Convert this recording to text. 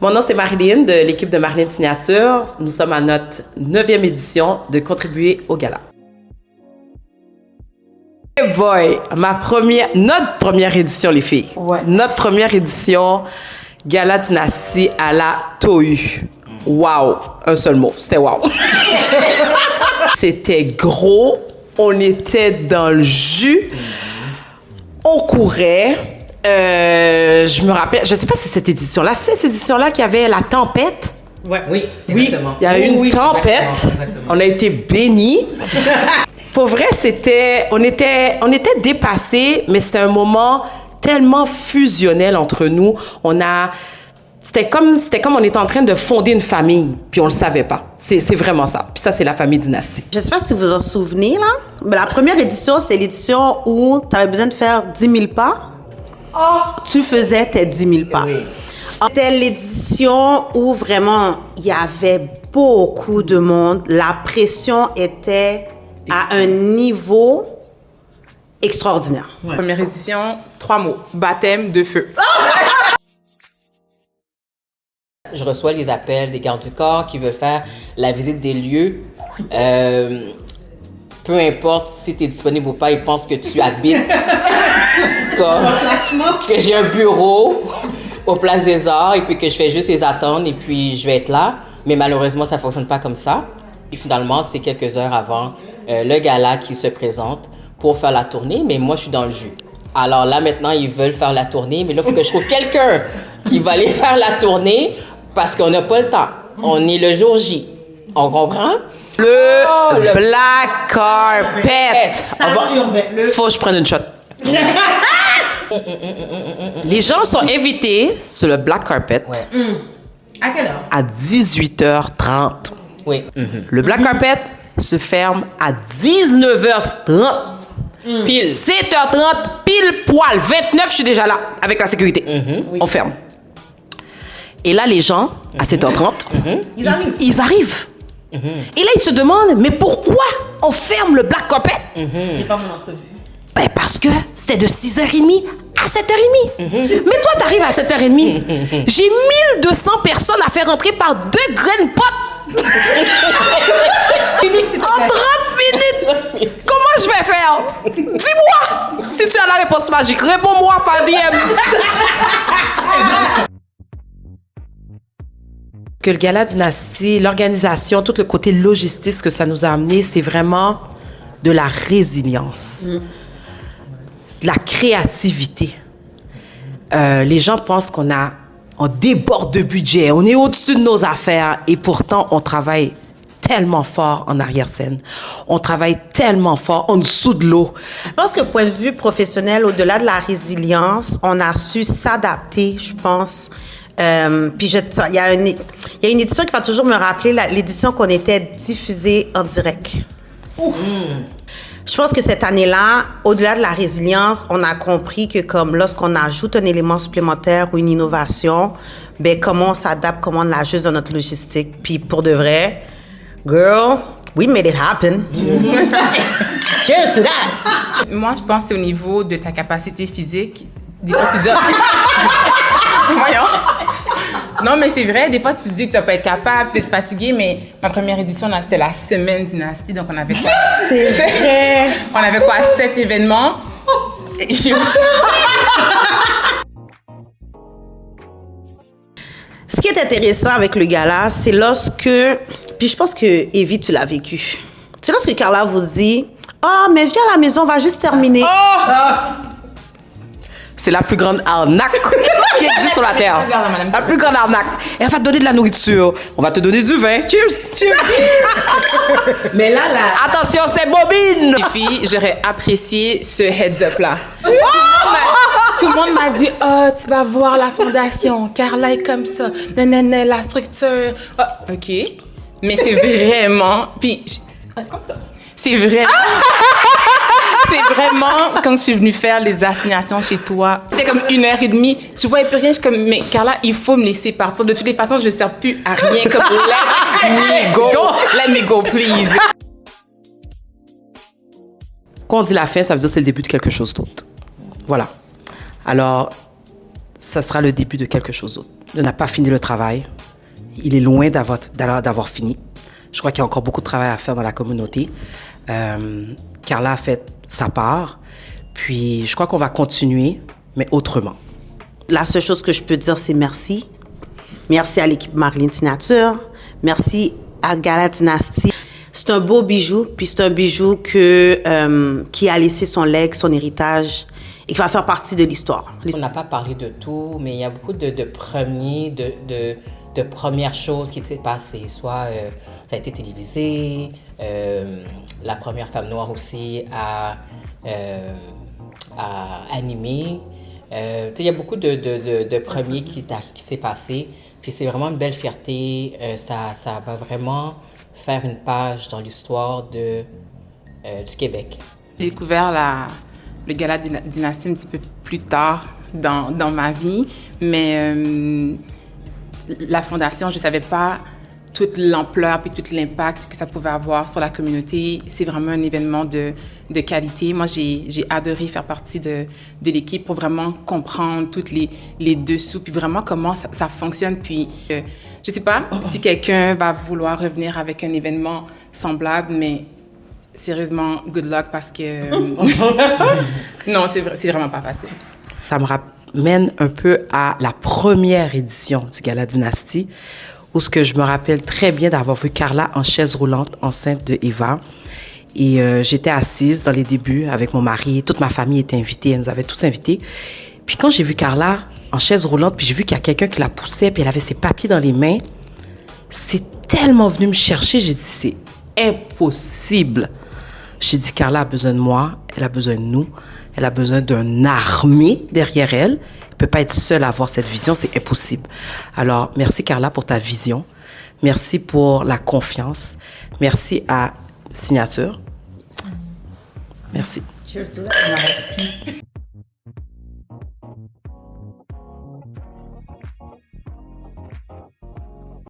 Mon nom, c'est Marilyn de l'équipe de Marilyn Signature. Nous sommes à notre 9e édition de Contribuer au Gala. Hey boy, notre première édition, les filles. Ouais. Notre première édition, Gala Dynastie à la Tohu. Wow, un seul mot, c'était wow. C'était gros, on était dans le jus, on courait. Je me rappelle, je sais pas si c'est cette édition-là qu'il y avait la tempête. Ouais. Oui, exactement. Il y a eu une tempête. Exactement. On a été bénis. Pour vrai, on était dépassés, mais c'était un moment tellement fusionnel entre nous. C'était comme on était en train de fonder une famille, puis on le savait pas. C'est vraiment ça. Puis ça, c'est la famille Dynastie. Je sais pas si vous vous en souvenez, là. Mais la première édition, c'était l'édition où tu avais besoin de faire 10 000 pas. Tu faisais tes 10 000 pas. Oui. C'était l'édition où vraiment il y avait beaucoup de monde. La pression était à un niveau extraordinaire. Ouais. Première édition, 3 mots. Baptême de feu. Je reçois les appels des gardes du corps qui veulent faire la visite des lieux. Peu importe si tu es disponible ou pas, ils pensent que tu habites que j'ai un bureau au Place des Arts et puis que je fais juste les attendre et puis je vais être là. Mais malheureusement, ça ne fonctionne pas comme ça. Et finalement, c'est quelques heures avant le gala qui se présente pour faire la tournée, mais moi, je suis dans le jus. Alors là, maintenant, ils veulent faire la tournée, mais là, il faut que je trouve quelqu'un qui va aller faire la tournée parce qu'on n'a pas le temps. On est le jour J. On comprend? Le Black Carpet. Faut que je prenne une shot. Les gens sont invités sur le Black Carpet À quelle heure? à 18h30. Oui. Le Black Carpet se ferme à 19h30. Pile. 7h30, pile poil. 29, je suis déjà là avec la sécurité. On ferme. Et là, les gens, à 7h30, ils arrivent. Et là, ils se demandent, mais pourquoi on ferme le Black Carpet? J'ai pas mon entrevue. Ben parce que c'était de 6h30 à 7h30. Mais toi, t'arrives à 7h30. J'ai 1200 personnes à faire entrer par 2 graines potes. En 30 minutes. Comment je vais faire? Dis-moi si tu as la réponse magique. Réponds-moi par DM. Que le Gala Dynastie, l'organisation, tout le côté logistique que ça nous a amené, c'est vraiment de la résilience, de la créativité. Les gens pensent on déborde de budget, on est au-dessus de nos affaires et pourtant on travaille tellement fort en arrière-scène. On travaille tellement fort en dessous de l'eau. Je pense que point de vue professionnel, au-delà de la résilience, on a su s'adapter, je pense. Puis il y a une édition qui va toujours me rappeler l'édition qu'on était diffusée en direct. Je pense que cette année-là, au-delà de la résilience, on a compris que comme lorsqu'on ajoute un élément supplémentaire ou une innovation, ben comment on s'adapte, comment on l'ajuste dans notre logistique. Puis pour de vrai, girl, we made it happen. Cheers to that! Moi, je pense que c'est au niveau de ta capacité physique. Des fois, tu dis... Voyons. Non, mais c'est vrai, des fois, tu te dis que tu vas pas être capable, tu vas être fatigué, mais ma première édition, là, c'était la semaine Dynastie, donc on avait quoi? C'est vrai! On avait quoi? 7 événements. Ce qui est intéressant avec le gala, c'est lorsque... Puis je pense que, Evie, tu l'as vécu. C'est lorsque Carla vous dit « Oh, mais viens à la maison, on va juste terminer. C'est la plus grande arnaque qui existe sur la Terre. La plus grande arnaque. Et elle va te donner de la nourriture. On va te donner du vin. Cheers! Cheers! Mais là, Attention, c'est bobine! Les filles, j'aurais apprécié ce heads-up-là. Tout le monde m'a dit « Oh, tu vas voir la fondation. Carla est comme ça. Nanana, la structure. Oh, OK. Mais c'est vraiment... Puis, est-ce qu'on peut... C'est vraiment... C'est vraiment, quand je suis venue faire les assignations chez toi, c'était comme 1h30, je voyais plus rien, je suis comme, mais Carla, il faut me laisser partir. De toutes les façons, je ne sers plus à rien, comme let me go, please. Quand on dit la fin, ça veut dire que c'est le début de quelque chose d'autre. Voilà. Alors, ça sera le début de quelque chose d'autre. n'a pas fini le travail. Il est loin d'avoir fini. Je crois qu'il y a encore beaucoup de travail à faire dans la communauté. Carla a fait sa part. Puis, je crois qu'on va continuer, mais autrement. La seule chose que je peux dire, c'est merci. Merci à l'équipe Marilyn Signature. Merci à Gala Dynasty. C'est un beau bijou, puis c'est un bijou qui a laissé son legs, son héritage, et qui va faire partie de l'histoire. On n'a pas parlé de tout, mais il y a beaucoup de premières choses qui s'est passées. Soit ça a été télévisé, la première femme noire aussi a animé. Il y a beaucoup de premiers qui s'est passé. Puis c'est vraiment une belle fierté. Ça va vraiment faire une page dans l'histoire du Québec. J'ai découvert le Gala Dynasty un petit peu plus tard dans ma vie, mais la fondation, je ne savais pas toute l'ampleur et tout l'impact que ça pouvait avoir sur la communauté. C'est vraiment un événement de qualité. Moi, j'ai adoré faire partie de l'équipe pour vraiment comprendre toutes les dessous, puis vraiment comment ça fonctionne. Puis, je ne sais pas si quelqu'un va vouloir revenir avec un événement semblable, mais sérieusement, good luck parce que... non, c'est vraiment pas facile. Ça me ramène un peu à la première édition du Gala Dynasty, où ce que je me rappelle très bien d'avoir vu Carla en chaise roulante, enceinte de Eva. Et j'étais assise dans les débuts avec mon mari. Toute ma famille était invitée. Elle nous avait tous invités. Puis quand j'ai vu Carla en chaise roulante, puis j'ai vu qu'il y a quelqu'un qui la poussait, puis elle avait ses papiers dans les mains, c'est tellement venu me chercher. J'ai dit, c'est impossible. J'ai dit, Carla a besoin de moi. Elle a besoin de nous. Elle a besoin d'une armée derrière elle. Elle ne peut pas être seule à avoir cette vision. C'est impossible. Alors, merci Carla pour ta vision. Merci pour la confiance. Merci à Signature. Merci. Cheers to that.